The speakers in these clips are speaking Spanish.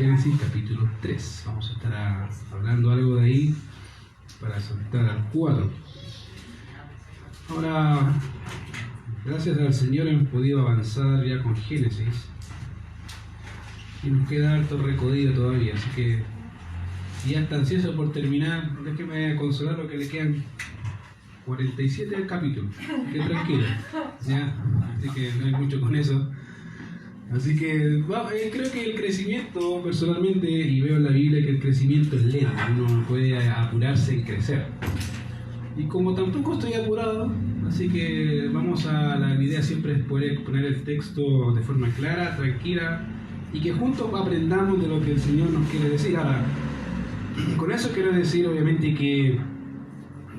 Génesis capítulo 3. Vamos a estar hablando algo de ahí para saltar al 4. Ahora, gracias al Señor hemos podido avanzar ya con Génesis y nos queda harto recorrido todavía, así que si ya está ansioso por terminar, déjeme consolar lo que le quedan 47 capítulos, que tranquilo, ¿ya? Así que no hay mucho con eso. Así que creo que el crecimiento, personalmente, y veo en la Biblia que el crecimiento es lento, uno no puede apurarse en crecer. Y como tampoco estoy apurado, así que la idea siempre es poder exponer el texto de forma clara, tranquila, y que juntos aprendamos de lo que el Señor nos quiere decir. Ahora, con eso quiero decir, obviamente, que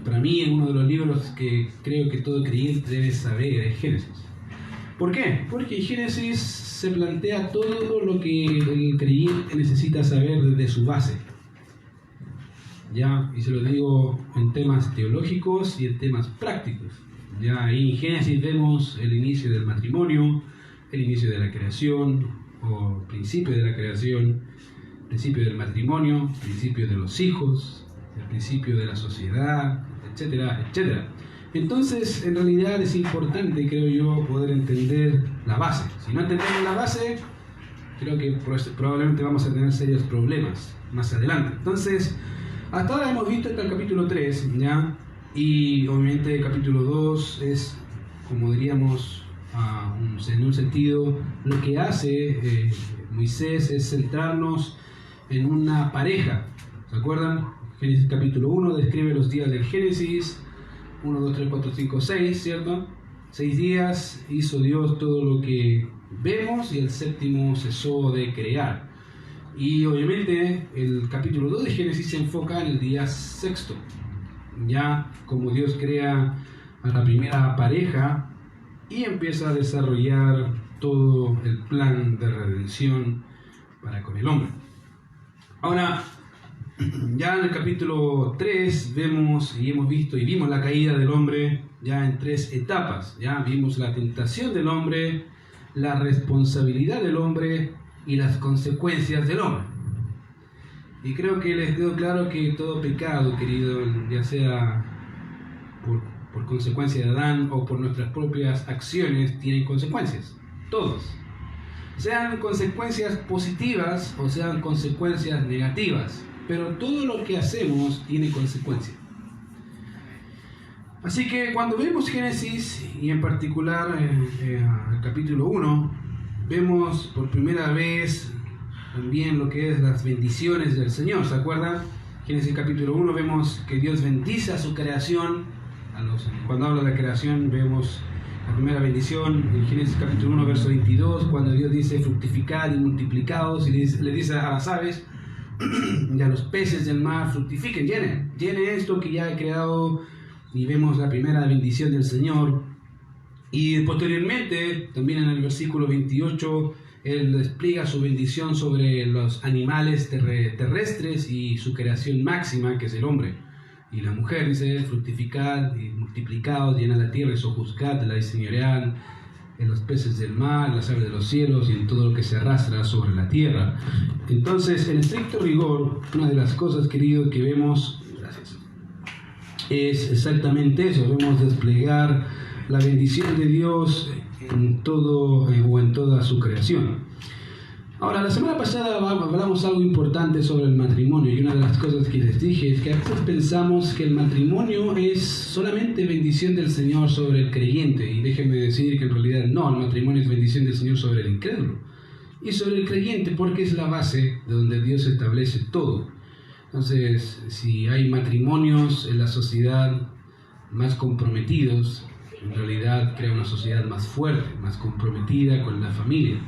para mí es uno de los libros que creo que todo creyente debe saber, es Génesis. ¿Por qué? Porque en Génesis se plantea todo lo que el creyente necesita saber desde su base. Ya, y se lo digo en temas teológicos y en temas prácticos. Ya, ahí en Génesis vemos el inicio del matrimonio, el inicio de la creación, o principio de la creación, principio del matrimonio, principio de los hijos, el principio de la sociedad, etcétera, etcétera. Entonces, en realidad es importante, creo yo, poder entender la base. Si no entendemos la base, creo que probablemente vamos a tener serios problemas más adelante. Entonces, hasta ahora hemos visto hasta el capítulo 3, ¿ya? Y obviamente el capítulo 2 es, como diríamos, en un sentido, lo que hace Moisés es centrarnos en una pareja. ¿Se acuerdan? Génesis capítulo 1 describe los días del Génesis. 1, 2, 3, 4, 5, 6, ¿cierto? 6 días hizo Dios todo lo que vemos y el séptimo cesó de crear. Y obviamente el capítulo 2 de Génesis se enfoca en el día sexto, ya como Dios crea a la primera pareja y empieza a desarrollar todo el plan de redención para con el hombre. Ahora, ya en el capítulo 3 vemos y hemos visto y vimos la caída del hombre ya en 3 etapas. Ya vimos la tentación del hombre, la responsabilidad del hombre y las consecuencias del hombre. Y creo que les quedó claro que todo pecado, querido, ya sea por consecuencia de Adán o por nuestras propias acciones, tienen consecuencias. Todos. Sean consecuencias positivas o sean consecuencias negativas. Pero todo lo que hacemos tiene consecuencias. Así que cuando vemos Génesis, y en particular el capítulo 1, vemos por primera vez también lo que es las bendiciones del Señor. ¿Se acuerdan? Génesis capítulo 1 vemos que Dios bendice a su creación. Cuando habla de creación vemos la primera bendición en Génesis capítulo 1 verso 22, cuando Dios dice fructificad y multiplicaos, y le dice a las aves y a los peces del mar, fructifiquen, llenen esto que ya he creado. Y vemos la primera bendición del Señor. Y posteriormente, también en el versículo 28, Él despliega su bendición sobre los animales terrestres y su creación máxima, que es el hombre. Y la mujer dice, fructificad y multiplicaos, llenad la tierra y sojuzgadla y señoread en los peces del mar, las aves de los cielos y en todo lo que se arrastra sobre la tierra. Entonces, en estricto rigor, una de las cosas, querido, que vemos, gracias, es exactamente eso. Vemos desplegar la bendición de Dios en todo o en toda su creación. Ahora, la semana pasada hablamos algo importante sobre el matrimonio, y una de las cosas que les dije es que a veces pensamos que el matrimonio es solamente bendición del Señor sobre el creyente, y déjenme decir que en realidad no, el matrimonio es bendición del Señor sobre el incrédulo y sobre el creyente, porque es la base de donde Dios establece todo. Entonces, si hay matrimonios en la sociedad más comprometidos, en realidad crea una sociedad más fuerte, más comprometida con la familia.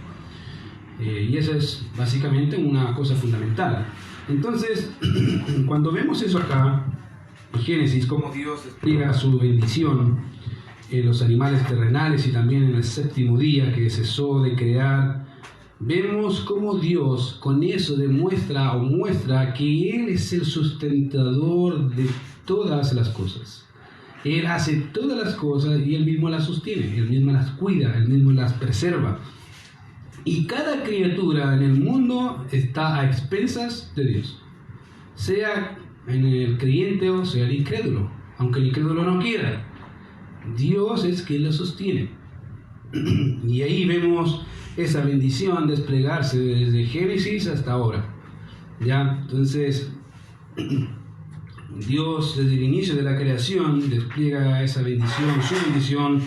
Y eso es básicamente una cosa fundamental. Entonces, cuando vemos eso acá, en Génesis, cómo Dios despliega su bendición en los animales terrenales y también en el séptimo día que cesó de crear, vemos cómo Dios con eso muestra que Él es el sustentador de todas las cosas. Él hace todas las cosas y Él mismo las sostiene, Él mismo las cuida, Él mismo las preserva. Y cada criatura en el mundo está a expensas de Dios, sea en el creyente o sea el incrédulo, aunque el incrédulo no quiera. Dios es quien lo sostiene. Y ahí vemos esa bendición desplegarse desde Génesis hasta ahora. ¿Ya? Entonces, Dios desde el inicio de la creación despliega esa bendición, su bendición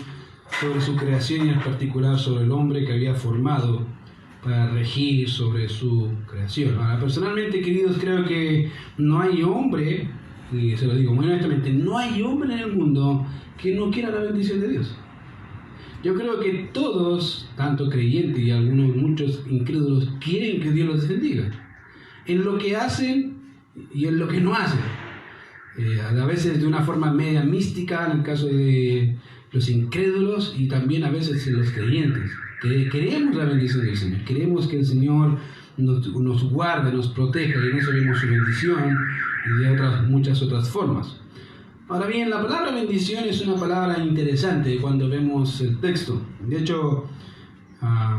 sobre su creación y en particular sobre el hombre que había formado para regir sobre su creación. Ahora, personalmente, queridos, creo que no hay hombre, y se lo digo muy honestamente, no hay hombre en el mundo que no quiera la bendición de Dios. Yo creo que todos, tanto creyentes y muchos incrédulos, quieren que Dios los bendiga en lo que hacen y en lo que no hacen. A veces de una forma media mística, en el caso de los incrédulos, y también a veces en los creyentes. Queremos la bendición del Señor, queremos que el Señor nos guarde, nos proteja, y en eso vemos su bendición y de muchas otras formas. Ahora bien, la palabra bendición es una palabra interesante cuando vemos el texto. De hecho,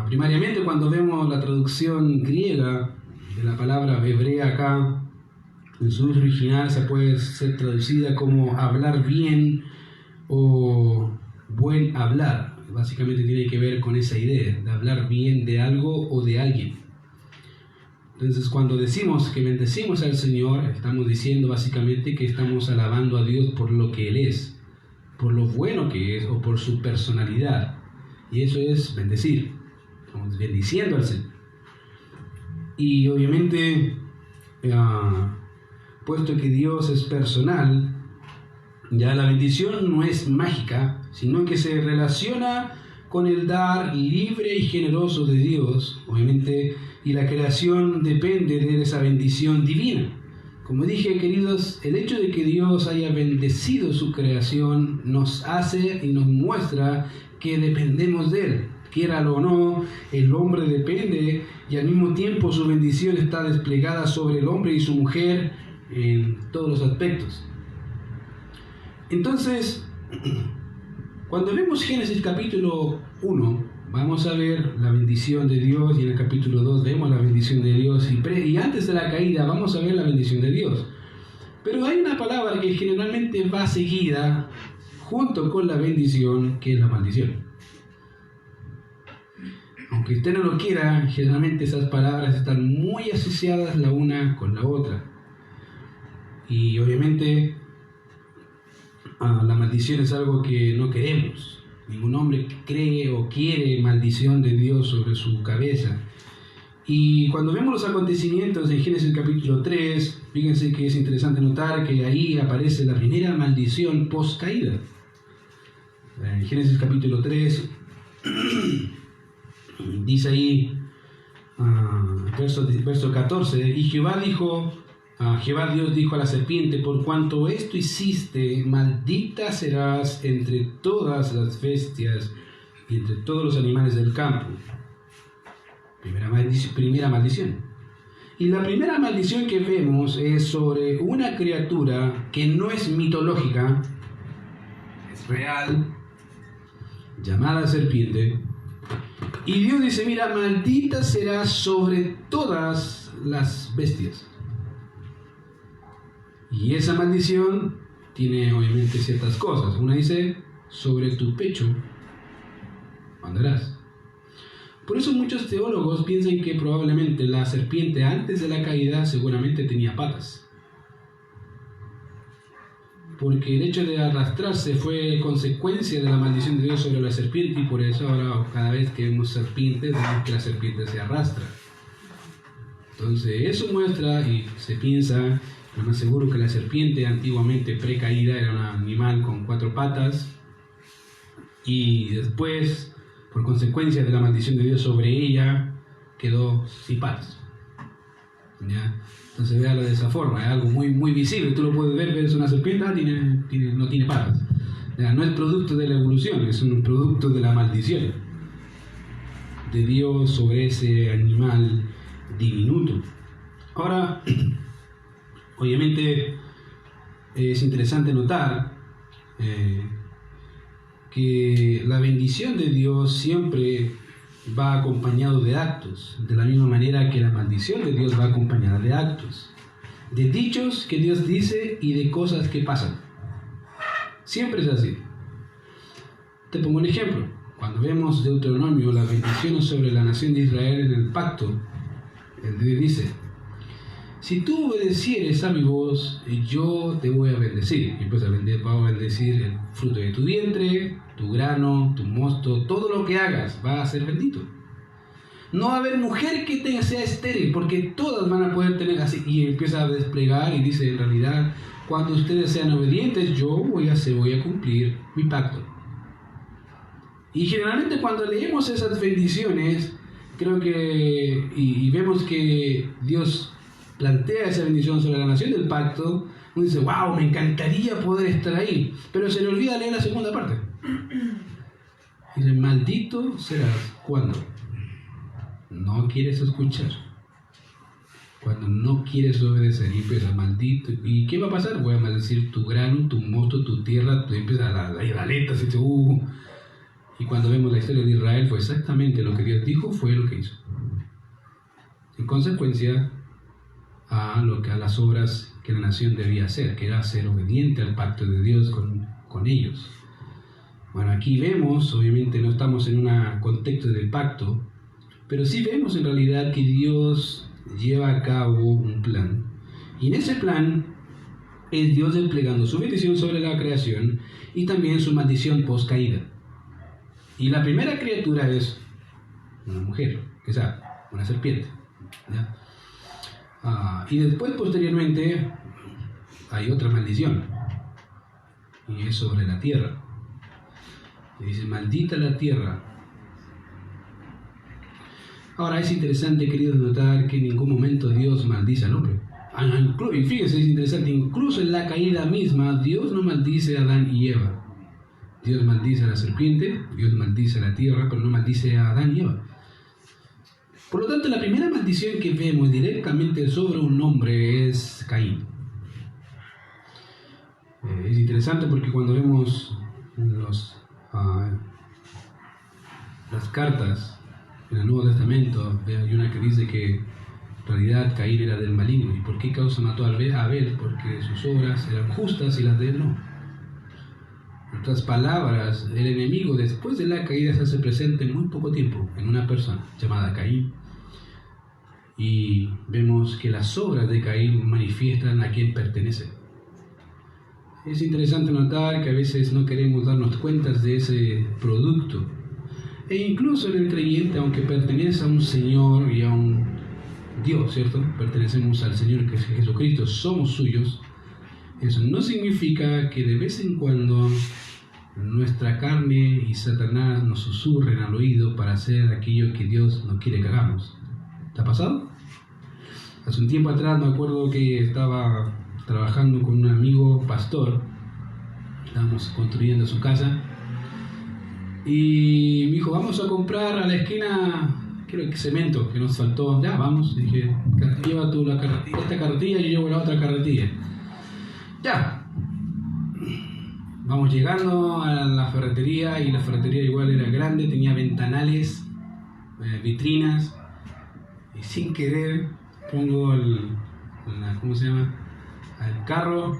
primariamente cuando vemos la traducción griega de la palabra hebrea acá, en su uso original se puede ser traducida como hablar bien o buen hablar. Básicamente tiene que ver con esa idea de hablar bien de algo o de alguien. Entonces, cuando decimos que bendecimos al Señor, estamos diciendo básicamente que estamos alabando a Dios por lo que Él es, por lo bueno que es o por su personalidad. Y eso es bendecir. Estamos bendiciendo al Señor. Y obviamente, puesto que Dios es personal, ya la bendición no es mágica, sino que se relaciona con el dar libre y generoso de Dios, obviamente, y la creación depende de esa bendición divina. Como dije, queridos, el hecho de que Dios haya bendecido su creación nos hace y nos muestra que dependemos de Él. Quiéralo o no, el hombre depende y al mismo tiempo su bendición está desplegada sobre el hombre y su mujer en todos los aspectos. Entonces, cuando vemos Génesis capítulo 1, vamos a ver la bendición de Dios, y en el capítulo 2 vemos la bendición de Dios, y antes de la caída vamos a ver la bendición de Dios. Pero hay una palabra que generalmente va seguida junto con la bendición, que es la maldición. Aunque usted no lo quiera, generalmente esas palabras están muy asociadas la una con la otra. Y obviamente la maldición es algo que no queremos. Ningún hombre cree o quiere maldición de Dios sobre su cabeza. Y cuando vemos los acontecimientos en Génesis capítulo 3, fíjense que es interesante notar que ahí aparece la primera maldición post caída. En Génesis capítulo 3 dice ahí, verso 14, y Jehová Dios dijo a la serpiente: por cuanto esto hiciste, maldita serás entre todas las bestias y entre todos los animales del campo. Primera maldición. Y la primera maldición que vemos es sobre una criatura que no es mitológica, es real, llamada serpiente. Y Dios dice: mira, maldita serás sobre todas las bestias. Y esa maldición tiene obviamente ciertas cosas. Una dice: sobre tu pecho andarás. Por eso muchos teólogos piensan que probablemente la serpiente antes de la caída seguramente tenía patas. Porque el hecho de arrastrarse fue consecuencia de la maldición de Dios sobre la serpiente, y por eso ahora cada vez que vemos serpientes, vemos que la serpiente se arrastra. Entonces eso muestra, y se piensa, lo más seguro, que la serpiente antiguamente precaída era un animal con 4 patas, y después, por consecuencia de la maldición de Dios sobre ella, quedó sin patas. ¿Ya? Entonces véalo de esa forma, es algo muy, muy visible. Tú lo puedes ver, ves una serpiente, no tiene patas. ¿Ya? No es producto de la evolución, es un producto de la maldición de Dios sobre ese animal diminuto. Ahora, obviamente es interesante notar que la bendición de Dios siempre va acompañado de actos, de la misma manera que la maldición de Dios va acompañada de actos, de dichos que Dios dice y de cosas que pasan. Siempre es así. Te pongo un ejemplo. Cuando vemos Deuteronomio, las bendiciones sobre la nación de Israel en el pacto, el Dios dice: si tú obedecieres a mi voz, yo te voy a bendecir. Y pues va a bendecir el fruto de tu vientre, tu grano, tu mosto, todo lo que hagas va a ser bendito. No va a haber mujer que sea estéril, porque todas van a poder tener así. Y empieza a desplegar y dice, en realidad, cuando ustedes sean obedientes, yo voy a cumplir mi pacto. Y generalmente cuando leemos esas bendiciones, creo que, y vemos que Dios plantea esa bendición sobre la nación del pacto, uno dice, wow, me encantaría poder estar ahí, pero se le olvida leer la segunda parte. Dice, maldito serás cuando no quieres escuchar, cuando no quieres obedecer, y empieza, maldito, ¿y qué va a pasar? Voy a maldecir tu grano, tu mosto, tu tierra, tú empiezas a la letra, así, y cuando vemos la historia de Israel, fue exactamente lo que Dios dijo, fue lo que hizo. En consecuencia, a las obras que la nación debía hacer, que era ser obediente al pacto de Dios con ellos. Bueno, aquí vemos, obviamente no estamos en un contexto del pacto, pero sí vemos en realidad que Dios lleva a cabo un plan. Y en ese plan es Dios desplegando su bendición sobre la creación y también su maldición post-caída. Y la primera criatura es una mujer, que es una serpiente, ¿ya? Y después, posteriormente, hay otra maldición, y es sobre la tierra. Y dice, maldita la tierra. Ahora es interesante, queridos, notar que en ningún momento Dios maldice al hombre. Y fíjense, es interesante, incluso en la caída misma, Dios no maldice a Adán y Eva. Dios maldice a la serpiente, Dios maldice a la tierra, pero no maldice a Adán y Eva. Por lo tanto, la primera maldición que vemos directamente sobre un hombre es Caín. Es interesante porque cuando vemos las cartas en el Nuevo Testamento, hay una que dice que en realidad Caín era del maligno. ¿Y por qué causa mató a Abel? Porque sus obras eran justas y las de él no. En otras palabras, el enemigo después de la caída se hace presente en muy poco tiempo en una persona llamada Caín. Y vemos que las obras de Caín manifiestan a quien pertenece. Es interesante notar que a veces no queremos darnos cuenta de ese producto. E incluso en el creyente, aunque pertenece a un Señor y a un Dios, ¿cierto? Pertenecemos al Señor que es Jesucristo, somos suyos. Eso no significa que de vez en cuando nuestra carne y Satanás nos susurren al oído para hacer aquello que Dios no quiere que hagamos. ¿Te ha pasado? Hace un tiempo atrás me acuerdo que estaba trabajando con un amigo pastor, estábamos construyendo su casa, y me dijo, vamos a comprar a la esquina, creo que cemento, que nos faltó. Ya, vamos. Y dije, lleva tú esta carretilla, yo llevo la otra carretilla. Ya. Vamos llegando a la ferretería, y la ferretería igual era grande, tenía ventanales, vitrinas, y sin querer pongo ¿cómo se llama? El carro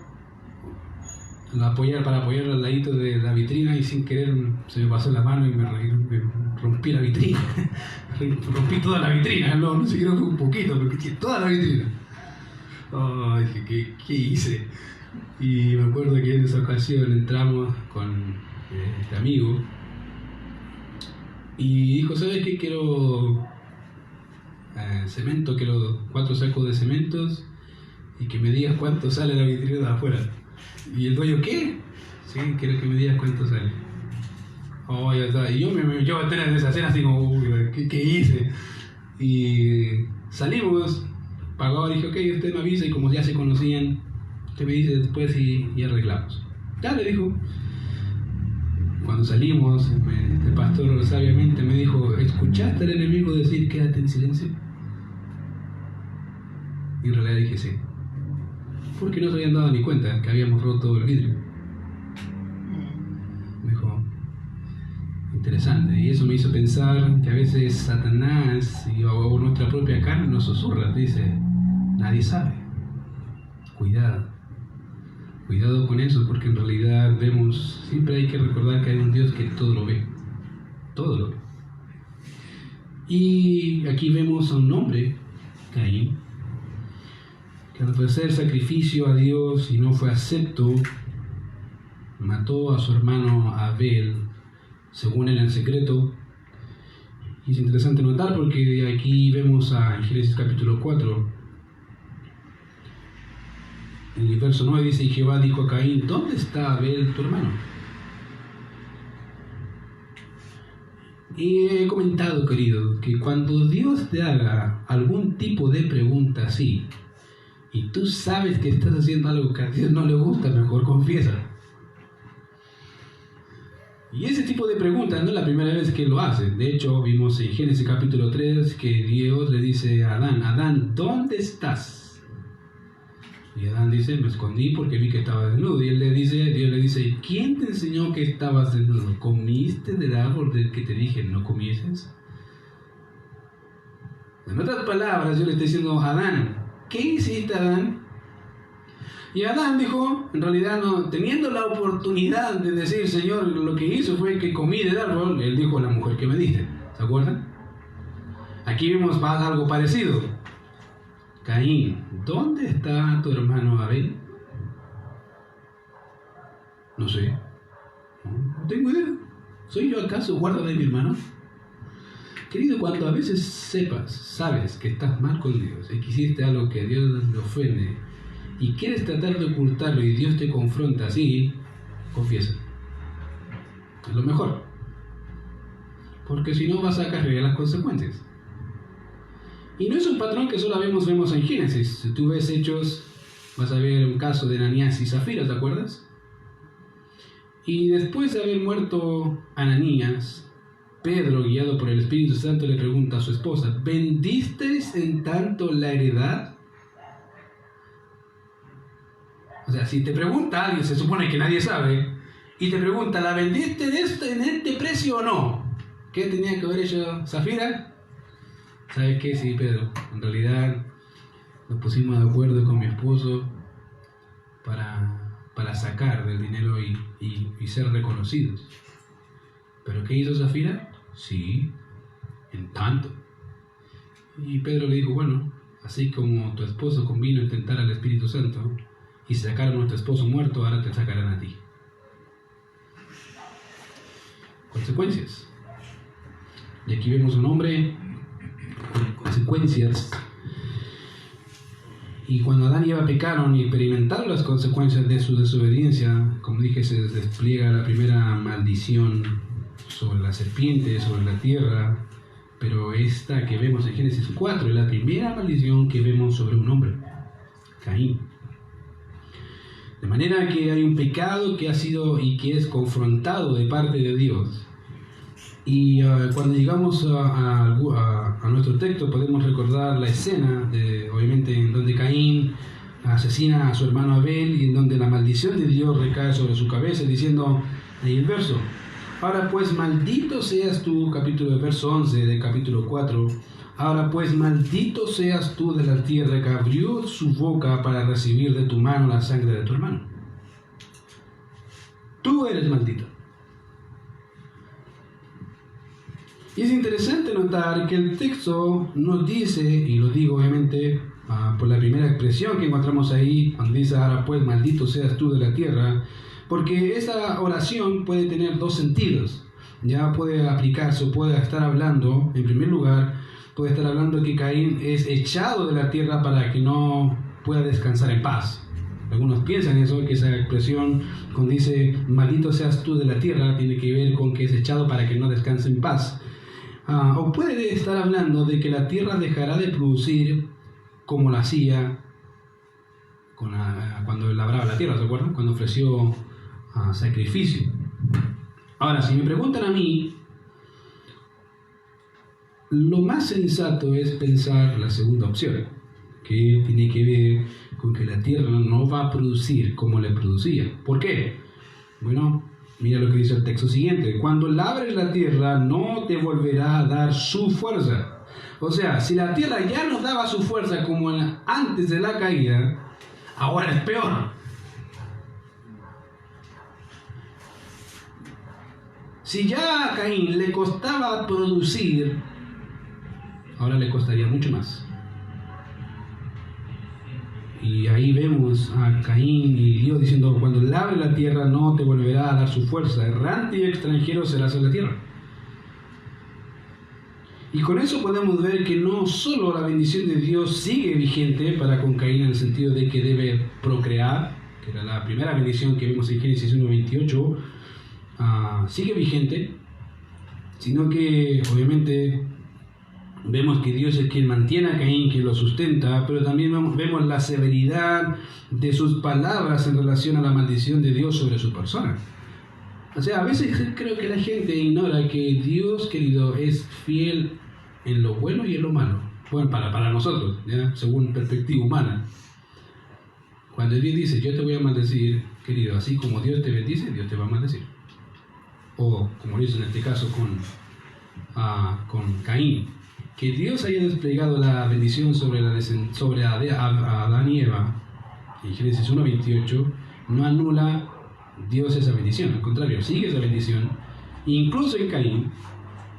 para apoyar al ladito de la vitrina, y sin querer se me pasó la mano y me rompí la vitrina. Rompí toda la vitrina, no siquiera fue un poquito, porque toda la vitrina. Dije, ¿qué hice? Y me acuerdo que en esa ocasión entramos con este amigo y dijo, ¿sabes qué? Quiero cemento, quiero 4 sacos de cementos y que me digas cuánto sale la vitrina de afuera. Y el dueño, ¿qué? Sí, quiero que me digas cuánto sale. Ya está. Y yo voy a tener esa escena así como, ¿qué hice? Y salimos, pagó, dije, ok, usted me avisa, y como ya se conocían, usted me dice después y arreglamos. Ya, le dijo. Cuando salimos, el pastor sabiamente me dijo, ¿escuchaste al enemigo decir quédate en silencio? Y en realidad dije sí, porque no se habían dado ni cuenta que habíamos roto el vidrio. Me dijo, Interesante. Y eso me hizo pensar que a veces Satanás o nuestra propia carne nos susurra, dice, nadie sabe. Cuidado. Cuidado con eso, porque en realidad siempre hay que recordar que hay un Dios que todo lo ve. Todo lo ve. Y aquí vemos a un hombre, Caín, que al ofrecer sacrificio a Dios y no fue acepto, mató a su hermano Abel, según él en secreto. Y es interesante notar porque aquí vemos en Génesis capítulo 4, en el verso 9 dice, y Jehová dijo a Caín, ¿dónde está Abel tu hermano? Y he comentado, querido, que cuando Dios te haga algún tipo de pregunta así, y tú sabes que estás haciendo algo que a Dios no le gusta, mejor confiesa. Y ese tipo de preguntas no es la primera vez que lo hace. De hecho, vimos en Génesis capítulo 3 que Dios le dice a Adán, Adán, ¿dónde estás? Y Adán dice, me escondí porque vi que estabas desnudo. Y Dios le dice, ¿quién te enseñó que estabas desnudo? ¿Comiste del árbol del que te dije no comieses? En otras palabras, yo le estoy diciendo, Adán, ¿qué hiciste, Adán? Y Adán dijo, en realidad no, teniendo la oportunidad de decir, Señor, lo que hizo fue que comí del árbol, él dijo, la mujer que me diste. ¿Se acuerdan? Aquí vemos algo parecido. Caín, ¿dónde está tu hermano Abel? No sé. No tengo idea. ¿Soy yo acaso guarda de mi hermano? Querido, cuando a veces sabes que estás mal con Dios y que hiciste algo que a Dios le ofende y quieres tratar de ocultarlo y Dios te confronta así, confiesa. Es lo mejor. Porque si no vas a cargar las consecuencias. Y no es un patrón que solo vemos en Génesis. Si tú ves Hechos, vas a ver un caso de Ananías y Zafira, ¿te acuerdas? Y después de haber muerto Ananías, Pedro, guiado por el Espíritu Santo, le pregunta a su esposa, ¿vendisteis en tanto la heredad? O sea, si te pregunta alguien, se supone que nadie sabe, y te pregunta, ¿la vendiste en este precio o no? ¿Qué tenía que haber hecho Zafira? ¿Sabes qué? Sí, Pedro, en realidad nos pusimos de acuerdo con mi esposo para sacar del dinero y ser reconocidos. ¿Pero qué hizo Zafira? Sí, en tanto. Y Pedro le dijo, bueno, así como tu esposo convino a tentar al Espíritu Santo y sacaron a nuestro esposo muerto, ahora te sacarán a ti. Consecuencias. Y aquí vemos un hombre con consecuencias. Y cuando Adán y Eva pecaron y experimentaron las consecuencias de su desobediencia, como dije, se despliega la primera maldición sobre la serpiente, sobre la tierra, pero esta que vemos en Génesis 4 es la primera maldición que vemos sobre un hombre, Caín. De manera que hay un pecado que ha sido y que es confrontado de parte de Dios. Y cuando llegamos a nuestro texto podemos recordar la escena, obviamente, en donde Caín asesina a su hermano Abel y en donde la maldición de Dios recae sobre su cabeza, diciendo en el verso, ahora pues maldito seas tú, verso 11 del capítulo 4, ahora pues maldito seas tú de la tierra que abrió su boca para recibir de tu mano la sangre de tu hermano. Tú eres maldito. Y es interesante notar que el texto nos dice, y lo digo obviamente por la primera expresión que encontramos ahí, cuando dice, ahora pues maldito seas tú de la tierra, porque esa oración puede tener dos sentidos. Ya puede aplicarse o puede estar hablando, en primer lugar, puede estar hablando que Caín es echado de la tierra para que no pueda descansar en paz. Algunos piensan eso, que esa expresión cuando dice maldito seas tú de la tierra tiene que ver con que es echado para que no descanse en paz. O puede estar hablando de que la tierra dejará de producir como la hacía cuando labraba la tierra, ¿se acuerdan? Cuando ofreció sacrificio. Ahora, si me preguntan a mí, lo más sensato es pensar la segunda opción, que tiene que ver con que la tierra no va a producir como le producía. ¿Por qué? Bueno, Mira lo que dice el texto siguiente. Cuando labres la tierra, no te volverá a dar su fuerza. O sea, si la tierra ya nos daba su fuerza como antes de la caída, ahora es peor. Si ya a Caín le costaba producir, ahora le costaría mucho más. Y ahí vemos a Caín y Dios diciendo: cuando labre la tierra no te volverá a dar su fuerza, errante y extranjero serás en la tierra. Y con eso podemos ver que no solo la bendición de Dios sigue vigente para con Caín en el sentido de que debe procrear, que era la primera bendición que vemos en Génesis 1:28, sigue vigente, sino que obviamente vemos que Dios es quien mantiene a Caín, quien lo sustenta, pero también vemos la severidad de sus palabras en relación a la maldición de Dios sobre su persona. O sea, a veces creo que la gente ignora que Dios, querido, es fiel en lo bueno y en lo malo. Bueno, para nosotros, ¿ya? Según perspectiva humana. Cuando Dios dice: yo te voy a maldecir, querido, así como Dios te bendice, Dios te va a maldecir. O como dice en este caso con Caín. Que Dios haya desplegado la bendición sobre Adán y Eva en Génesis 1:28 no anula Dios esa bendición, al contrario, sigue esa bendición incluso en Caín,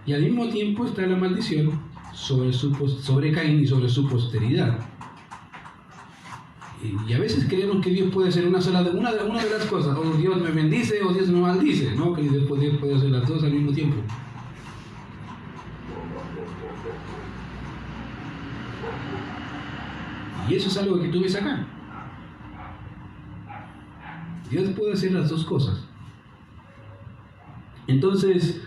y al mismo tiempo está la maldición sobre Caín y sobre su posteridad. Y a veces creemos que Dios puede ser una de las cosas: o Dios me bendice o Dios me maldice, ¿no? Que Dios puede hacer las dos al mismo tiempo. Y eso es algo que tú ves acá. Dios puede hacer las dos cosas. Entonces,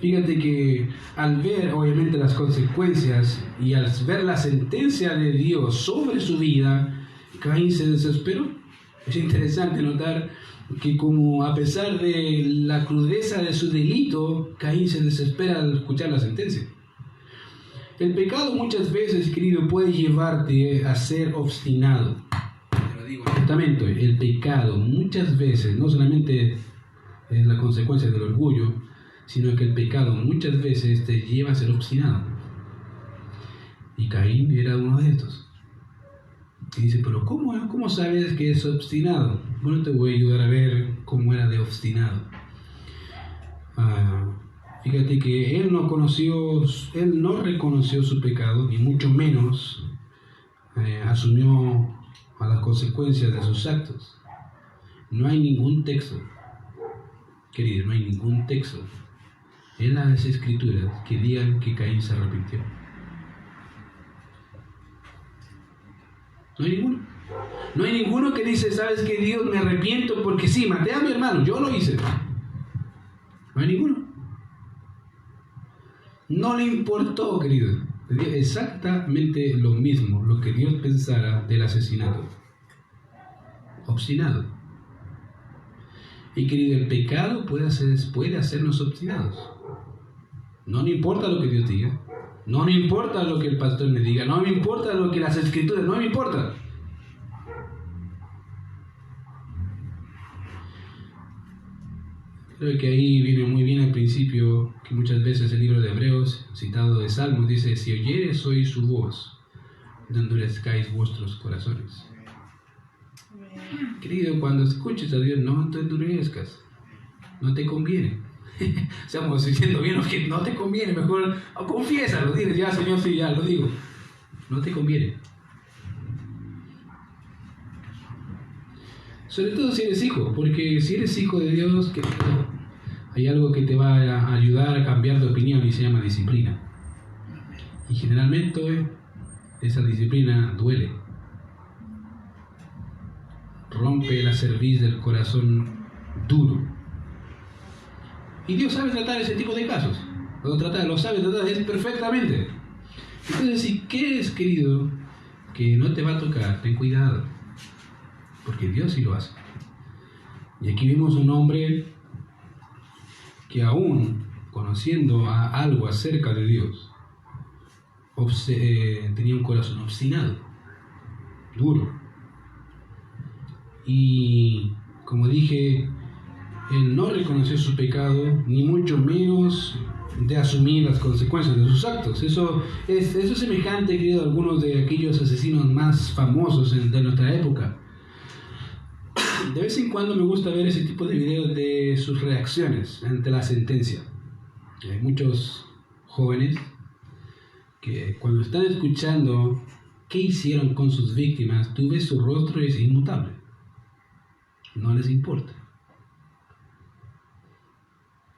fíjate que al ver obviamente las consecuencias y al ver la sentencia de Dios sobre su vida, Caín se desesperó. Es interesante notar que como a pesar de la crudeza de su delito, Caín se desespera al escuchar la sentencia. El pecado muchas veces, querido, puede llevarte a ser obstinado. Te lo digo honestamente, el pecado muchas veces no solamente es la consecuencia del orgullo, sino que el pecado muchas veces te lleva a ser obstinado. Y Caín era uno de estos. Y dice: pero ¿cómo sabes que es obstinado? Bueno, te voy a ayudar a ver cómo era de obstinado. Fíjate que él no reconoció su pecado, ni mucho menos asumió a las consecuencias de sus actos. No hay ningún texto, querido, no hay ningún texto en las escrituras que digan que Caín se arrepintió. No hay ninguno. No hay ninguno que dice: ¿sabes qué, Dios? Me arrepiento porque sí, maté a mi hermano, yo lo hice. No hay ninguno. No le importó, querido, exactamente lo mismo lo que Dios pensara del asesinato. Obstinado. Y querido, el pecado puede hacernos obstinados. No me importa lo que Dios diga, no me importa lo que el pastor me diga, no me importa lo que las escrituras, no me importa. Creo que ahí viene muy bien al principio, que muchas veces el libro de Hebreos, citado de Salmos, dice: si oyeres hoy su voz, no endurezcáis vuestros corazones. Querido, cuando escuches a Dios, no te endurezcas, no te conviene. Estamos diciendo bien que no te conviene, mejor confiésalo, diles: ya, Señor, sí, ya lo digo. No te conviene. Sobre todo si eres hijo, porque si eres hijo de Dios, hay algo que te va a ayudar a cambiar de opinión y se llama disciplina. Y generalmente esa disciplina duele. Rompe la cerviz del corazón duro. Y Dios sabe tratar ese tipo de casos. Lo sabe tratar perfectamente. Entonces, si quieres, querido, que no te va a tocar, ten cuidado. Porque Dios sí lo hace. Y aquí vimos un hombre que aún conociendo algo acerca de Dios, tenía un corazón obstinado, duro. Y como dije, él no reconoció su pecado, ni mucho menos de asumir las consecuencias de sus actos. Eso es semejante, querido, a algunos de aquellos asesinos más famosos de nuestra época. De vez en cuando me gusta ver ese tipo de videos de sus reacciones ante la sentencia. Hay muchos jóvenes que cuando están escuchando qué hicieron con sus víctimas, tú ves su rostro y es inmutable. No les importa.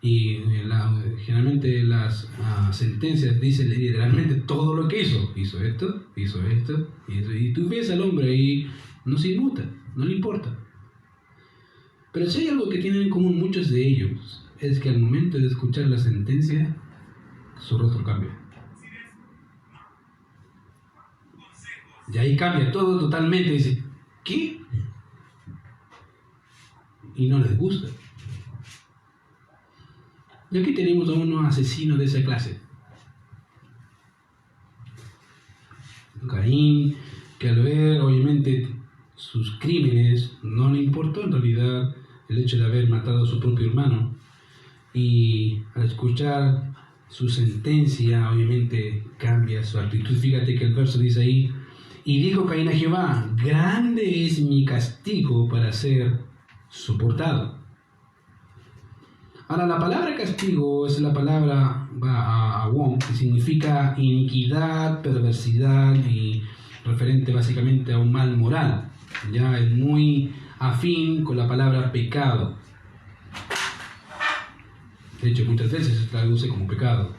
Y generalmente las sentencias dicen literalmente todo lo que hizo. Hizo esto, y tú ves al hombre y no se inmuta, no le importa. Pero si hay algo que tienen en común muchos de ellos, es que al momento de escuchar la sentencia, su rostro cambia. Y ahí cambia todo totalmente. Dice, ¿qué? Y no les gusta. Y aquí tenemos a unos asesinos de esa clase. Caín, que al ver obviamente sus crímenes, no le importó en realidad el hecho de haber matado a su propio hermano. Y al escuchar su sentencia, obviamente cambia su actitud. Fíjate que el verso dice ahí, y dijo Caín a Jehová, grande es mi castigo para ser soportado. Ahora, la palabra castigo es la palabra awon, que significa iniquidad, perversidad y referente básicamente a un mal moral. Ya es muy afín con la palabra pecado. De hecho, muchas veces se traduce como pecado.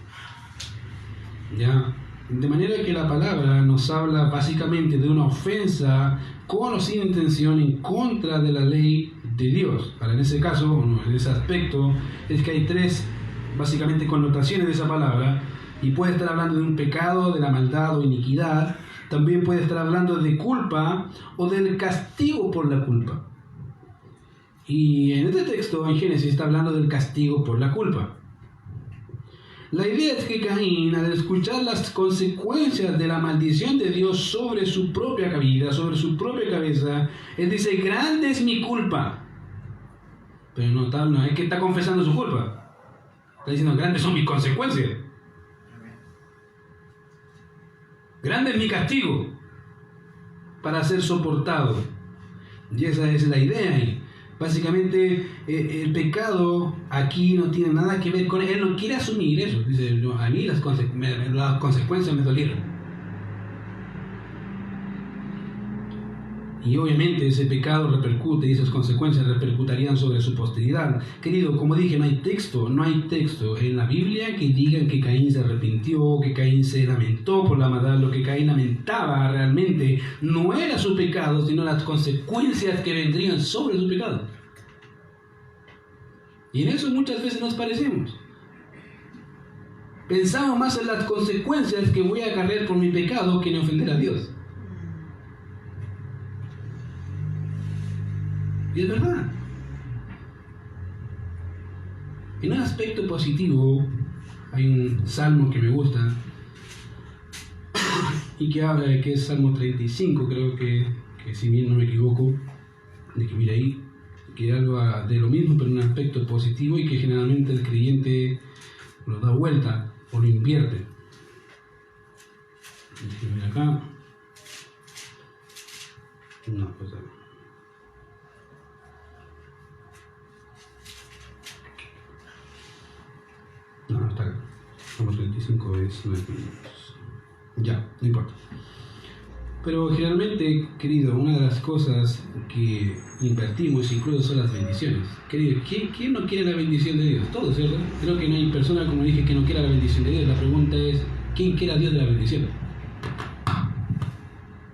Ya, de manera que la palabra nos habla básicamente de una ofensa con o sin intención en contra de la ley de Dios. Ahora, en ese caso, en ese aspecto, es que hay tres básicamente connotaciones de esa palabra, y puede estar hablando de un pecado, de la maldad o iniquidad. También puede estar hablando de culpa o del castigo por la culpa. Y en este texto, en Génesis, está hablando del castigo por la culpa. La idea es que Caín, al escuchar las consecuencias de la maldición de Dios sobre su propia vida, sobre su propia cabeza, él dice, grande es mi culpa. Pero no es que está confesando su culpa. Está diciendo, grandes son mis consecuencias. Grande es mi castigo para ser soportado. Y esa es la idea ahí. Básicamente, el pecado aquí no tiene nada que ver con él. Él no quiere asumir eso. Dice, no, a mí las consecuencias me dolieron. Y obviamente ese pecado repercute y esas consecuencias repercutirían sobre su posteridad. Querido, como dije, no hay texto en la Biblia que digan que Caín se arrepintió, que Caín se lamentó por la maldad. Lo que Caín lamentaba realmente no era su pecado, sino las consecuencias que vendrían sobre su pecado. Y en eso muchas veces nos parecemos. Pensamos más en las consecuencias que voy a acarrear por mi pecado que en ofender a Dios. Y es verdad. En un aspecto positivo, hay un salmo que me gusta y que habla de que es Salmo 35, creo que si bien no me equivoco, de que mira ahí, que habla de lo mismo pero en un aspecto positivo y que generalmente el creyente lo da vuelta o lo invierte. Mira acá. No, pues no, está acá. Vamos, 25 es 9 minutos. Ya, no importa. Pero generalmente, querido, una de las cosas que invertimos incluso son las bendiciones. Querido, ¿quién no quiere la bendición de Dios? Todos, ¿cierto? Creo que no hay persona, como dije, que no quiera la bendición de Dios. La pregunta es, ¿quién quiere a Dios de la bendición?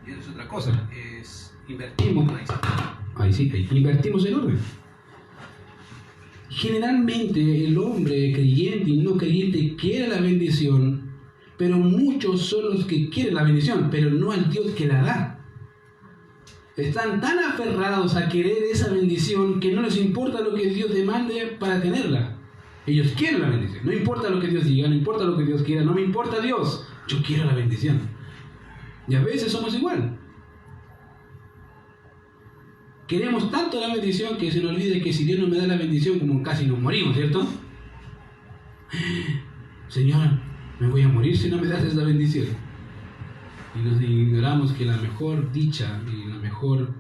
Y eso es otra cosa. Invertimos. Ahí sí, invertimos el orden. Generalmente el hombre creyente y no creyente quiere la bendición, pero muchos son los que quieren la bendición, pero no al Dios que la da. Están tan aferrados a querer esa bendición que no les importa lo que Dios demande para tenerla. Ellos quieren la bendición, no importa lo que Dios diga, no importa lo que Dios quiera, no me importa Dios, yo quiero la bendición. Y a veces somos igual. queremos tanto la bendición que se nos olvide que si Dios no me da la bendición, como casi nos morimos, ¿cierto? Señor, me voy a morir si no me das esa bendición. Y nos ignoramos que la mejor dicha y la mejor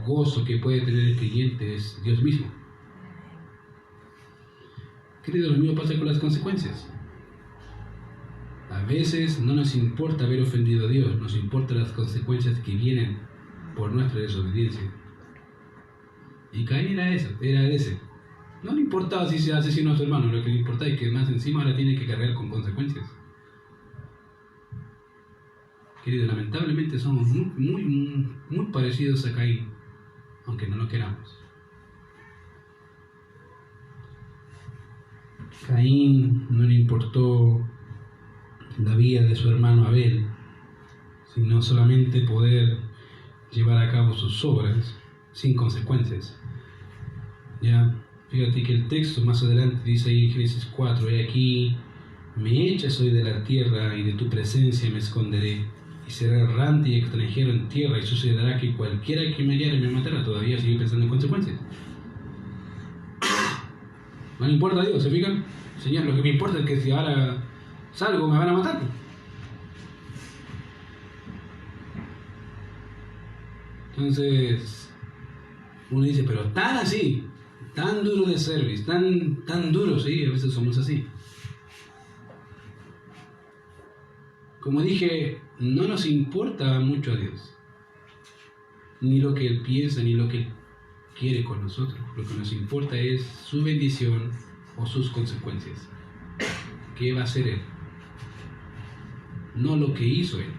gozo que puede tener el creyente es Dios mismo. Querido, lo mismo pasa con las consecuencias. A veces no nos importa haber ofendido a Dios, nos importan las consecuencias que vienen por nuestra desobediencia. Y Caín era ese. No le importaba si se asesinó a su hermano, lo que le importaba es que más encima ahora tiene que cargar con consecuencias. Querido, lamentablemente somos muy parecidos a Caín, aunque no lo queramos. Caín no le importó la vida de su hermano Abel, sino solamente poder llevar a cabo sus obras sin consecuencias. Ya, fíjate que el texto más adelante dice ahí en Génesis 4, he aquí, me echas hoy de la tierra y de tu presencia me esconderé, y seré errante y extranjero en tierra, y sucederá que cualquiera que me hallare me matará. Todavía sigue pensando en consecuencias. No le importa a Dios, ¿se fijan? Señor, lo que me importa es que si ahora salgo me van a matar. Entonces, uno dice, pero tan así, tan duro de service, tan duro, sí, a veces somos así. Como dije, no nos importa mucho a Dios, ni lo que Él piensa, ni lo que Él quiere con nosotros. Lo que nos importa es su bendición o sus consecuencias. ¿Qué va a hacer Él? No lo que hizo Él,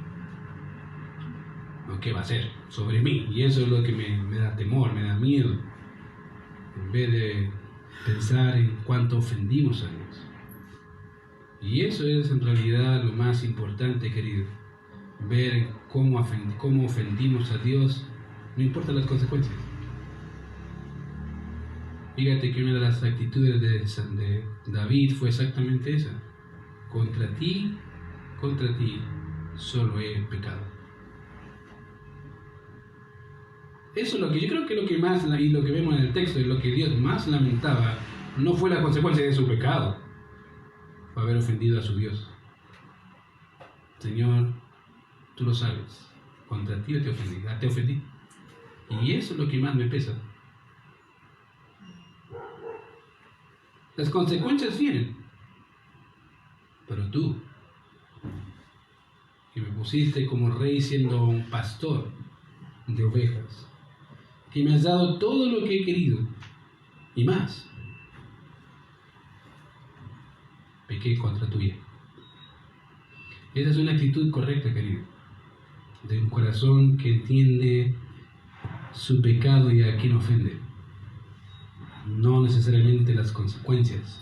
lo que va a hacer sobre mí. Y eso es lo que me da temor, me da miedo, en vez de pensar en cuánto ofendimos a Dios. Y eso es en realidad lo más importante, querido. Ver cómo ofendimos a Dios, no importa las consecuencias. Fíjate que una de las actitudes de David fue exactamente esa. Contra ti, solo he pecado. Eso es lo que yo creo que lo que más, y lo que vemos en el texto, es lo que Dios más lamentaba, no fue la consecuencia de su pecado, fue haber ofendido a su Dios. Señor, tú lo sabes, contra ti te ofendí. Y eso es lo que más me pesa. Las consecuencias vienen, pero tú, que me pusiste como rey siendo un pastor de ovejas, que me has dado todo lo que he querido y más, pequé contra tu vida. Esa es una actitud correcta, querido, de un corazón que entiende su pecado y a quien ofende, no necesariamente las consecuencias.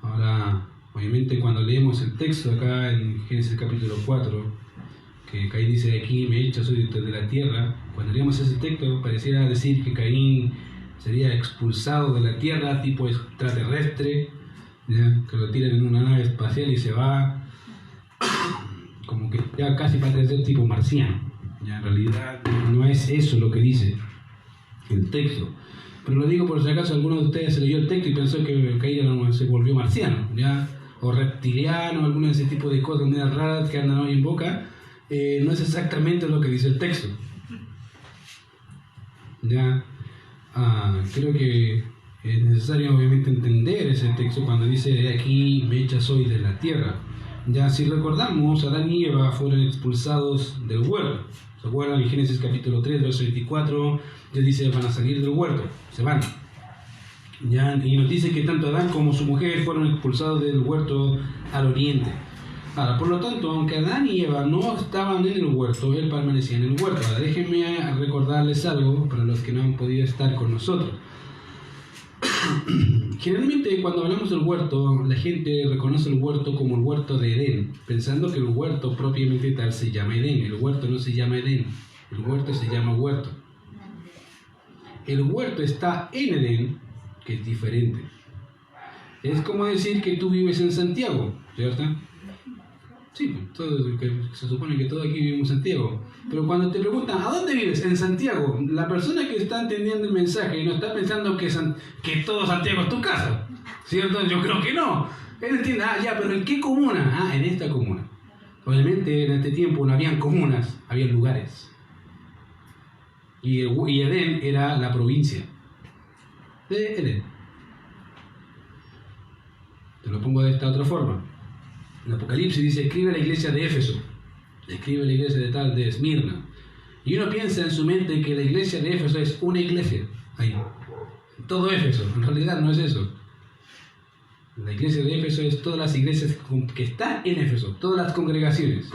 Ahora, obviamente cuando leemos el texto acá en Génesis capítulo 4, que Caín dice aquí, me echas hoy de la tierra, cuando leemos ese texto pareciera decir que Caín sería expulsado de la tierra, tipo extraterrestre, ¿ya? Que lo tiran en una nave espacial y se va, como que ya casi parece ser tipo marciano. Ya, en realidad no es eso lo que dice el texto. Pero lo digo por si acaso alguno de ustedes se leyó el texto y pensó que Caín se volvió marciano, ¿ya? O reptiliano, alguno de ese tipo de cosas medias raras que andan hoy en boca. No es exactamente lo que dice el texto. ¿Ya? Creo que es necesario obviamente entender ese texto cuando dice aquí me echas hoy de la tierra. Ya, si recordamos, Adán y Eva fueron expulsados del huerto. ¿Se acuerdan? En Génesis capítulo 3, verso 24, Dios dice, van a salir del huerto, se van. ¿Ya? Y nos dice que tanto Adán como su mujer fueron expulsados del huerto al oriente. Ahora, por lo tanto, aunque Adán y Eva no estaban en el huerto, él permanecía en el huerto. Ahora, déjenme recordarles algo para los que no han podido estar con nosotros. Generalmente cuando hablamos del huerto, la gente reconoce el huerto como el huerto de Edén, pensando que el huerto propiamente tal se llama Edén. El huerto no se llama Edén, el huerto se llama huerto. El huerto está en Edén, que es diferente. Es como decir que tú vives en Santiago, ¿cierto? Sí, se supone que todos aquí vivimos en Santiago. Pero cuando te preguntan, ¿a dónde vives? En Santiago. La persona que está entendiendo el mensaje no está pensando que todo Santiago es tu casa. ¿Cierto? Yo creo que no. Él entiende, pero ¿en qué comuna? En esta comuna. Obviamente en este tiempo no habían comunas, habían lugares. Y Edén era la provincia de Edén. Te lo pongo de esta otra forma. En Apocalipsis dice, escribe a la iglesia de Éfeso, escribe a la iglesia de tal, de Esmirna. Y uno piensa en su mente que la iglesia de Éfeso es una iglesia, ahí, todo Éfeso. En realidad no es eso. La iglesia de Éfeso es todas las iglesias que están en Éfeso, todas las congregaciones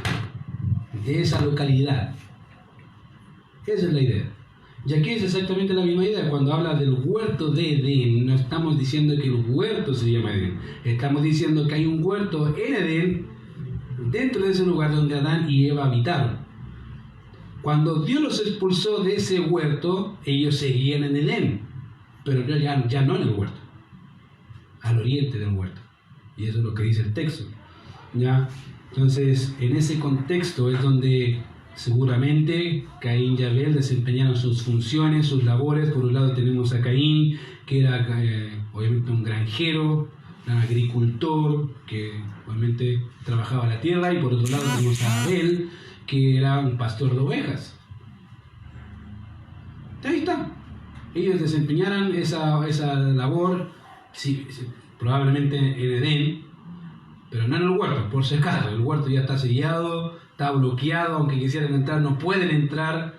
de esa localidad. Esa es la idea. Y aquí es exactamente la misma idea. Cuando habla del huerto de Edén, no estamos diciendo que el huerto se llama Edén. Estamos diciendo que hay un huerto en Edén, dentro de ese lugar donde Adán y Eva habitaron. Cuando Dios los expulsó de ese huerto, ellos seguían en Edén, pero ya no en el huerto, al oriente del huerto. Y eso es lo que dice el texto. ¿Ya? Entonces, en ese contexto es donde seguramente Caín y Abel desempeñaron sus funciones, sus labores. Por un lado tenemos a Caín, que era obviamente un granjero, un agricultor, que obviamente trabajaba la tierra, y por otro lado tenemos a Abel, que era un pastor de ovejas. Ahí está. Ellos desempeñaron esa labor, sí, probablemente en Edén, pero no en el huerto, por si acaso. El huerto ya está sellado, está bloqueado, aunque quisieran entrar, no pueden entrar.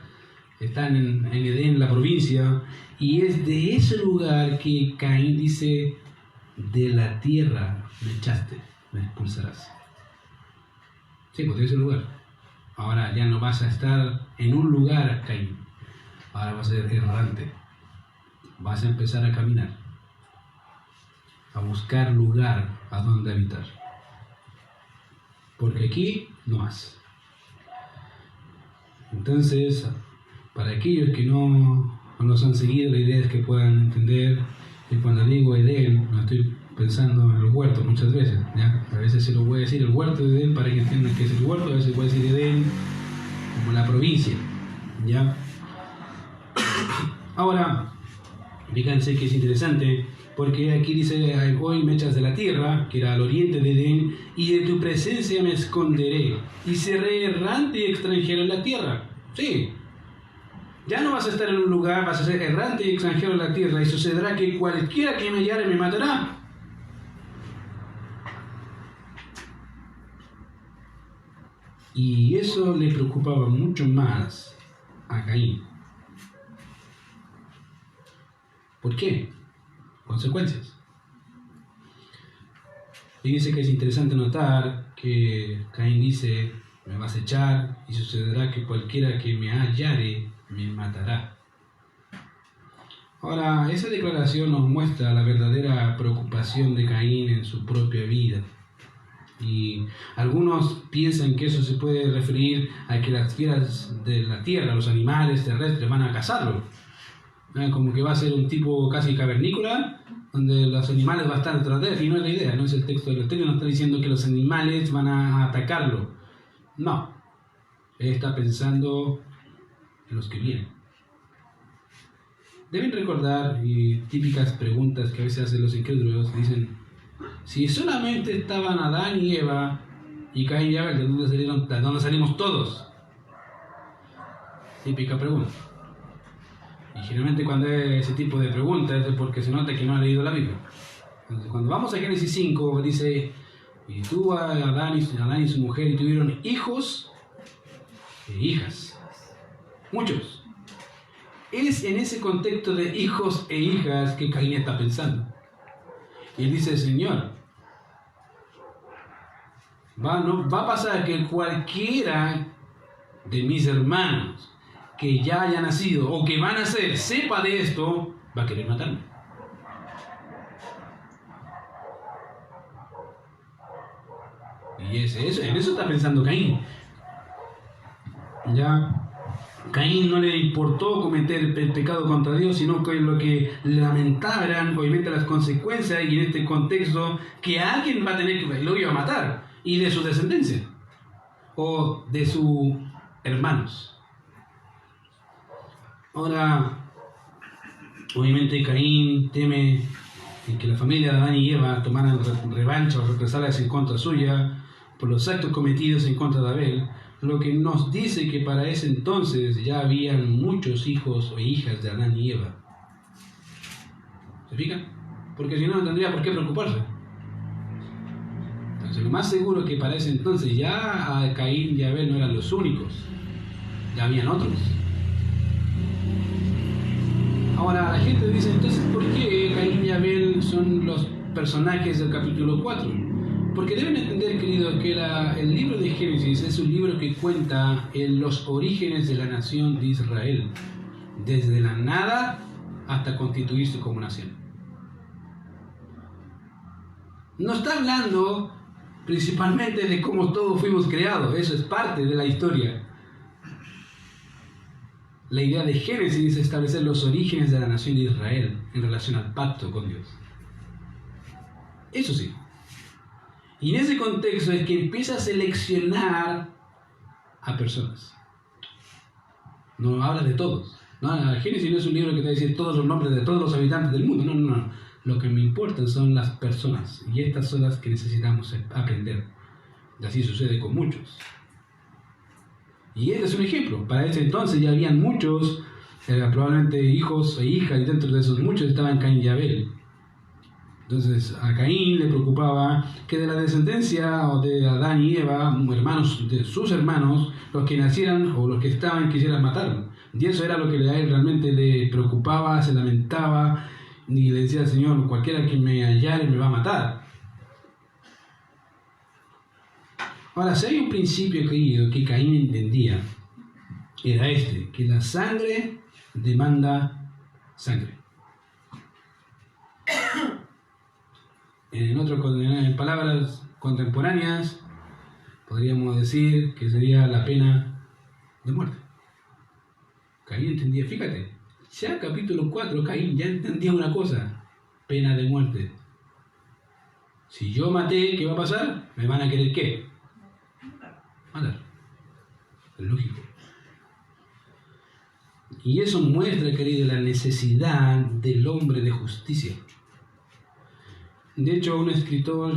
Están en Edén, la provincia, y es de ese lugar que Caín dice, de la tierra me echaste, me expulsarás. Sí, pues de ese lugar. Ahora ya no vas a estar en un lugar, Caín. Ahora vas a ser errante. Vas a empezar a caminar, a buscar lugar a donde habitar. Porque aquí no más. Entonces, para aquellos que no nos han seguido, la idea es que puedan entender que cuando digo Edén, no estoy pensando en el huerto muchas veces, ¿ya? A veces se lo voy a decir el huerto de Edén para que entiendan qué es el huerto, a veces voy a decir Edén como la provincia, ¿ya? Ahora, fíjense que es interesante, porque aquí dice, hoy me echas de la tierra, que era al oriente de Edén, y de tu presencia me esconderé, y seré errante y extranjero en la tierra. Sí, ya no vas a estar en un lugar, vas a ser errante y extranjero en la tierra, y sucederá que cualquiera que me hallare me matará. Y eso le preocupaba mucho más a Caín. ¿Por qué? Consecuencias. Fíjense que es interesante notar que Caín dice, me vas a echar, y sucederá que cualquiera que me hallare me matará. Ahora, esa declaración nos muestra la verdadera preocupación de Caín en su propia vida. Y algunos piensan que eso se puede referir a que las fieras de la tierra, los animales terrestres, van a cazarlo. Como que va a ser un tipo casi cavernícola, donde los animales van a estar detrás de él, y no es la idea, no es el texto del Evangelio, no está diciendo que los animales van a atacarlo. No, él está pensando en los que vienen. Deben recordar, y típicas preguntas que a veces hacen los incrédulos, dicen, si solamente estaban Adán y Eva, y Caín y Abel, ¿de dónde salimos todos? Típica pregunta. Y generalmente cuando hay ese tipo de preguntas es porque se nota que no ha leído la Biblia. Entonces, cuando vamos a Génesis 5, dice, y tuvo a Adán y su mujer, y tuvieron hijos e hijas. Muchos. Es en ese contexto de hijos e hijas que Caín está pensando. Y él dice, Señor, va a pasar que cualquiera de mis hermanos que ya haya nacido o que va a nacer, sepa de esto, va a querer matarme. Y en eso está pensando Caín. Ya, Caín no le importó cometer el pecado contra Dios, sino que lo que lamentaba eran obviamente las consecuencias, y en este contexto que alguien va a tener que lo iba a matar, y de su descendencia. o de sus hermanos. Ahora, obviamente Caín teme en que la familia de Adán y Eva tomaran revancha o represalias en contra suya por los actos cometidos en contra de Abel, lo que nos dice que para ese entonces ya habían muchos hijos o hijas de Adán y Eva. ¿Se fijan? Porque si no, no tendría por qué preocuparse. Entonces, lo más seguro es que para ese entonces ya Caín y Abel no eran los únicos, ya habían otros. Ahora, la gente dice, entonces, ¿por qué Caín y Abel son los personajes del capítulo 4? Porque deben entender, queridos, que el libro de Génesis es un libro que cuenta los orígenes de la nación de Israel, desde la nada hasta constituirse como nación. No está hablando principalmente de cómo todos fuimos creados, eso es parte de la historia. La idea de Génesis es establecer los orígenes de la nación de Israel en relación al pacto con Dios. Eso sí. Y en ese contexto es que empieza a seleccionar a personas. No habla de todos. No, Génesis no es un libro que te va a decir todos los nombres de todos los habitantes del mundo. No. Lo que me importa son las personas. Y estas son las que necesitamos aprender. Y así sucede con muchos. Y este es un ejemplo. Para ese entonces ya habían muchos, probablemente hijos e hijas, y dentro de esos muchos estaban Caín y Abel. Entonces a Caín le preocupaba que de la descendencia o de Adán y Eva, hermanos de sus hermanos, los que nacieran o los que estaban quisieran matarlo. Y eso era lo que a él realmente le preocupaba, se lamentaba y le decía al Señor, cualquiera que me hallare me va a matar. Ahora, si hay un principio, querido, que Caín entendía, era que la sangre demanda sangre. En palabras contemporáneas, podríamos decir que sería la pena de muerte. Caín entendía, fíjate, ya capítulo 4, Caín ya entendía una cosa, pena de muerte. Si yo maté, ¿qué va a pasar? ¿Me van a querer qué? Matar. Es lógico. Y eso muestra, querido, la necesidad del hombre de justicia. De hecho, un escritor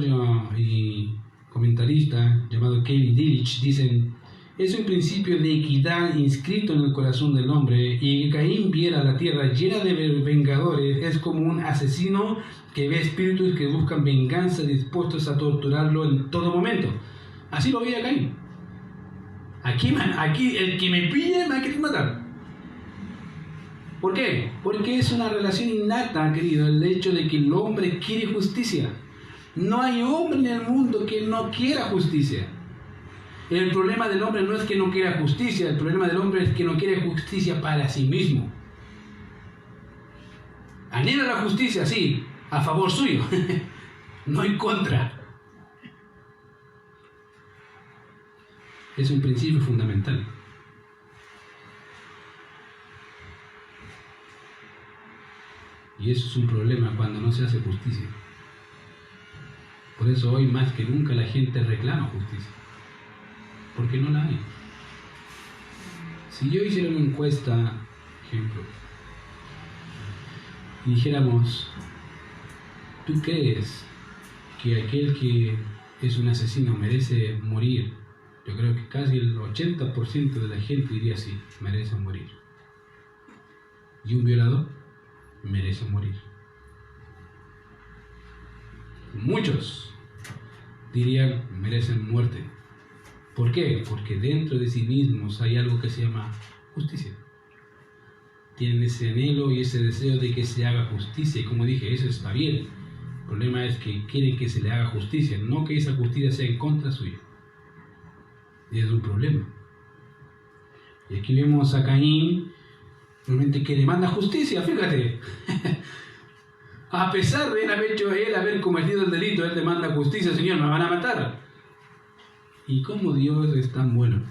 y comentarista llamado Kevin Dillich dicen: es un principio de equidad inscrito en el corazón del hombre, y que Caín viera la tierra llena de vengadores es como un asesino que ve espíritus que buscan venganza dispuestos a torturarlo en todo momento. Así lo veía Caín. Aquí el que me pille me va a querer matar. ¿Por qué? Porque es una relación innata, querido, el hecho de que el hombre quiere justicia. No hay hombre en el mundo que no quiera justicia. El problema del hombre no es que no quiera justicia, el problema del hombre es que no quiere justicia para sí mismo. Anhela la justicia, sí, a favor suyo, no en contra. Es un principio fundamental. Y eso es un problema cuando no se hace justicia. Por eso hoy más que nunca la gente reclama justicia. Porque no la hay. Si yo hiciera una encuesta, ejemplo, y dijéramos, ¿tú crees que aquel que es un asesino merece morir? Yo creo que casi el 80% de la gente diría sí, merece morir. ¿Y un violador? Merece morir. Muchos dirían merecen muerte. ¿Por qué? Porque dentro de sí mismos hay algo que se llama justicia. Tienen ese anhelo y ese deseo de que se haga justicia. Y como dije, eso está bien. El problema es que quieren que se le haga justicia, no que esa justicia sea en contra suya. Y es un problema. Y aquí vemos a Caín, realmente que demanda justicia, fíjate. A pesar de él haber cometido el delito, él demanda justicia. Señor, me van a matar. Y como Dios es tan bueno,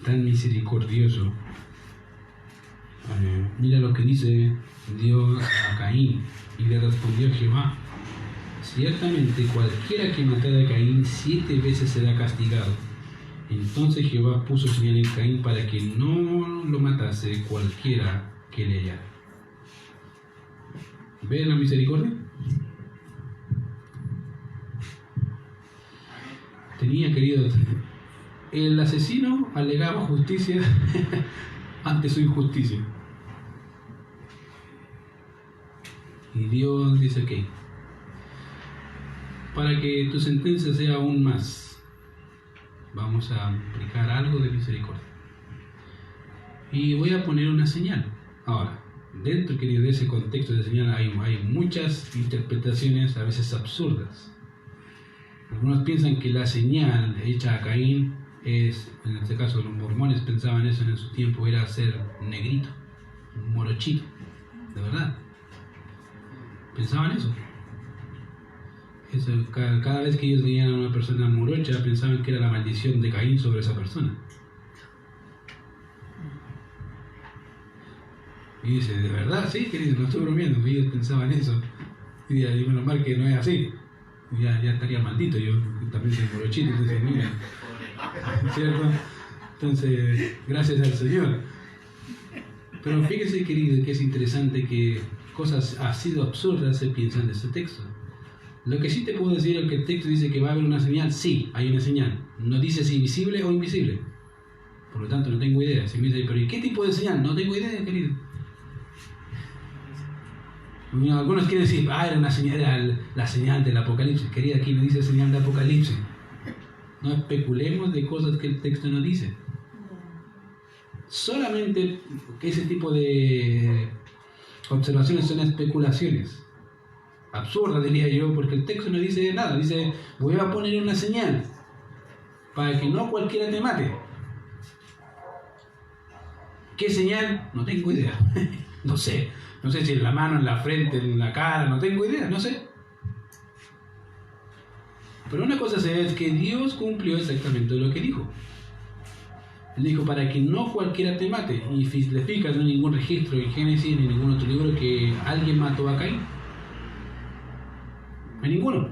tan misericordioso, mira lo que dice Dios a Caín. Y le respondió Jehová: ciertamente cualquiera que matara a Caín 7 veces será castigado. Entonces Jehová puso señal en Caín para que no lo matase cualquiera que le hallara. ¿Ven la misericordia? Tenía, queridos, el asesino alegaba justicia ante su injusticia. Y Dios dice, ok, para que tu sentencia sea aún más, vamos a aplicar algo de misericordia. Y voy a poner una señal. Ahora, dentro, querido, de ese contexto de señal hay muchas interpretaciones, a veces absurdas. Algunos piensan que la señal hecha a Caín es, en este caso los mormones pensaban eso en su tiempo, era ser negrito, un morochito, de verdad. Pensaban eso. Cada vez que ellos veían a una persona morocha, pensaban que era la maldición de Caín sobre esa persona. Y dice, ¿de verdad? Sí, querido, no estoy bromeando. Ellos pensaban eso. Y menos mal que no es así. Ya estaría maldito. Yo también soy morochito, entonces mira. ¿Cierto? Entonces, gracias al Señor. Pero fíjese, querido, que es interesante que cosas así absurdas se piensan de este texto. Lo que sí te puedo decir es que el texto dice que va a haber una señal. Sí, hay una señal. No dice si visible o invisible. Por lo tanto, no tengo idea. Si me dice, pero ¿y qué tipo de señal? No tengo idea, querido. Algunos quieren decir, era una señal, era la señal del Apocalipsis. Querida, aquí no dice señal de Apocalipsis. No especulemos de cosas que el texto no dice. Solamente que ese tipo de observaciones son especulaciones. Absurdas, diría yo, porque el texto no dice nada. Dice, voy a poner una señal para que no cualquiera te mate. ¿Qué señal? No tengo idea. No sé si en la mano, en la frente, en la cara, no tengo idea, no sé. Pero una cosa es que Dios cumplió exactamente lo que dijo. Él dijo, para que no cualquiera te mate. Y si le fijas, no hay ningún registro en Génesis ni en ningún otro libro que alguien mató a Caín. No hay ninguno.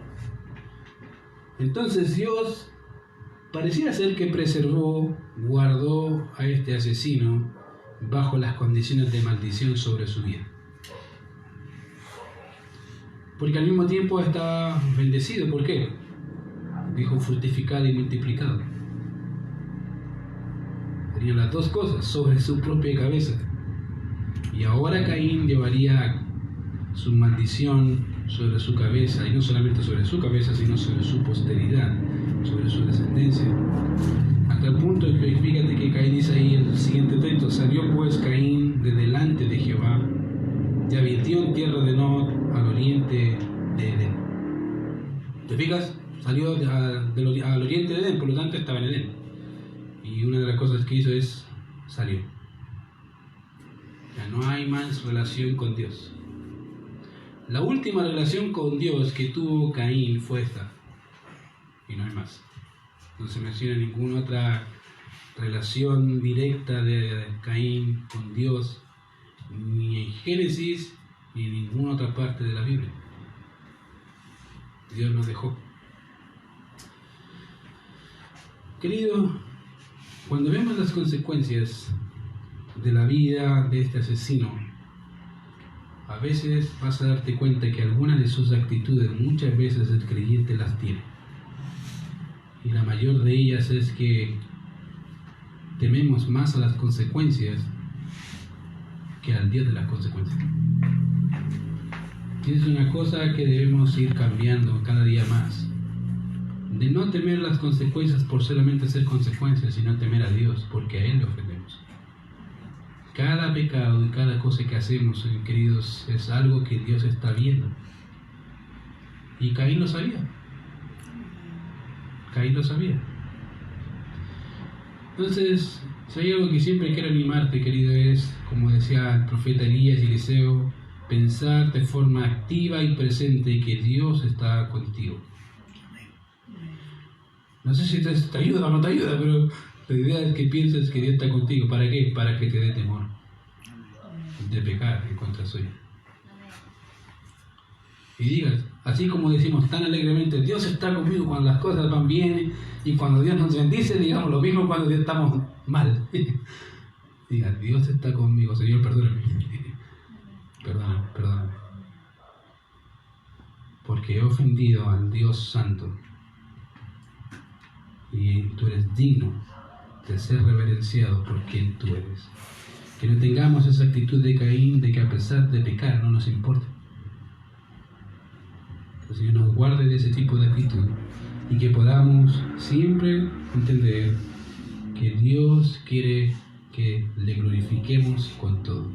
Entonces Dios pareciera ser que preservó, guardó a este asesino bajo las condiciones de maldición sobre su vida. Porque al mismo tiempo estaba bendecido. ¿Por qué? Dijo fructificado y multiplicado. Tenía las dos cosas sobre su propia cabeza. Y ahora Caín llevaría su maldición sobre su cabeza, y no solamente sobre su cabeza, sino sobre su posteridad, sobre su descendencia. Hasta el punto de que fíjate que Caín dice ahí en el siguiente texto, salió pues Caín de delante de Jehová y habitó en tierra de Nod, al oriente de Edén. ¿Te fijas? Salió al oriente de Edén, por lo tanto estaba en Edén. Y una de las cosas que hizo es salió. Ya no hay más relación con Dios. La última relación con Dios que tuvo Caín fue esta. Y no hay más. No se menciona ninguna otra relación directa de Caín con Dios, ni en Génesis, ni en ninguna otra parte de la Biblia. Dios nos dejó. Querido, cuando vemos las consecuencias de la vida de este asesino, a veces vas a darte cuenta que algunas de sus actitudes muchas veces el creyente las tiene. Y la mayor de ellas es que tememos más a las consecuencias que al Dios de las consecuencias. Y es una cosa que debemos ir cambiando cada día más. De no temer las consecuencias por solamente ser consecuencias, sino temer a Dios, porque a Él le ofendemos. Cada pecado y cada cosa que hacemos, queridos, es algo que Dios está viendo. Y Caín lo sabía. Caín lo sabía. Entonces, si hay algo que siempre quiero animarte, querido, es, como decía el profeta Elías y Eliseo, pensar de forma activa y presente que Dios está contigo. No sé si te ayuda o no te ayuda, pero la idea es que pienses que Dios está contigo. ¿Para qué? Para que te dé temor de pecar en contra suya. y digas, así como decimos tan alegremente, Dios está conmigo cuando las cosas van bien, y cuando Dios nos bendice, digamos lo mismo cuando estamos mal. Diga, Dios está conmigo, Señor, perdóname. Perdóname. Porque he ofendido al Dios Santo, y tú eres digno de ser reverenciado por quien tú eres. Que no tengamos esa actitud de Caín, de que a pesar de pecar no nos importa. Que el Señor nos guarde de ese tipo de actitud y que podamos siempre entender que Dios quiere que le glorifiquemos con todo.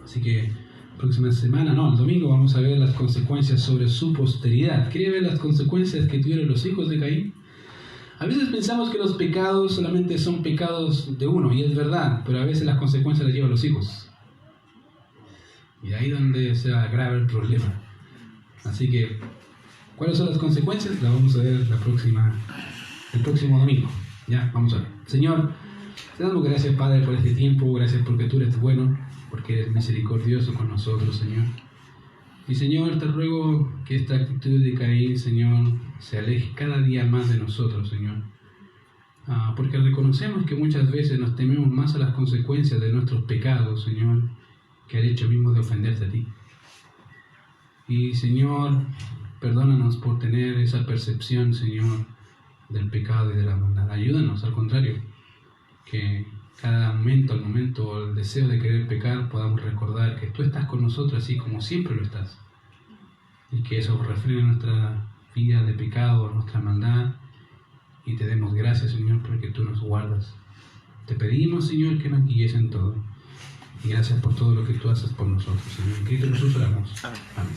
Así que próxima semana, el domingo, vamos a ver las consecuencias sobre su posteridad. ¿Quiere ver las consecuencias que tuvieron los hijos de Caín? A veces pensamos que los pecados solamente son pecados de uno, y es verdad, pero a veces las consecuencias las llevan los hijos. Y ahí es donde se agrava el problema. Así que, ¿cuáles son las consecuencias? Las vamos a ver el próximo domingo. Ya, vamos a ver. Señor, te damos gracias, Padre, por este tiempo. Gracias porque tú eres bueno, porque eres misericordioso con nosotros, Señor. Y Señor, te ruego que esta actitud de Caín, Señor, se aleje cada día más de nosotros, Señor. Porque reconocemos que muchas veces nos tememos más a las consecuencias de nuestros pecados, Señor, que al hecho mismo de ofenderte a ti. Y Señor, perdónanos por tener esa percepción, Señor, del pecado y de la maldad. Ayúdanos, al contrario, que cada momento, al momento, el deseo de querer pecar, podamos recordar que tú estás con nosotros así como siempre lo estás. Y que eso refrene nuestra vida de pecado, nuestra maldad. Y te demos gracias, Señor, porque tú nos guardas. Te pedimos, Señor, que nos guíes en todo. Y gracias por todo lo que tú haces por nosotros, Señor. En Cristo Jesús oramos. Amén.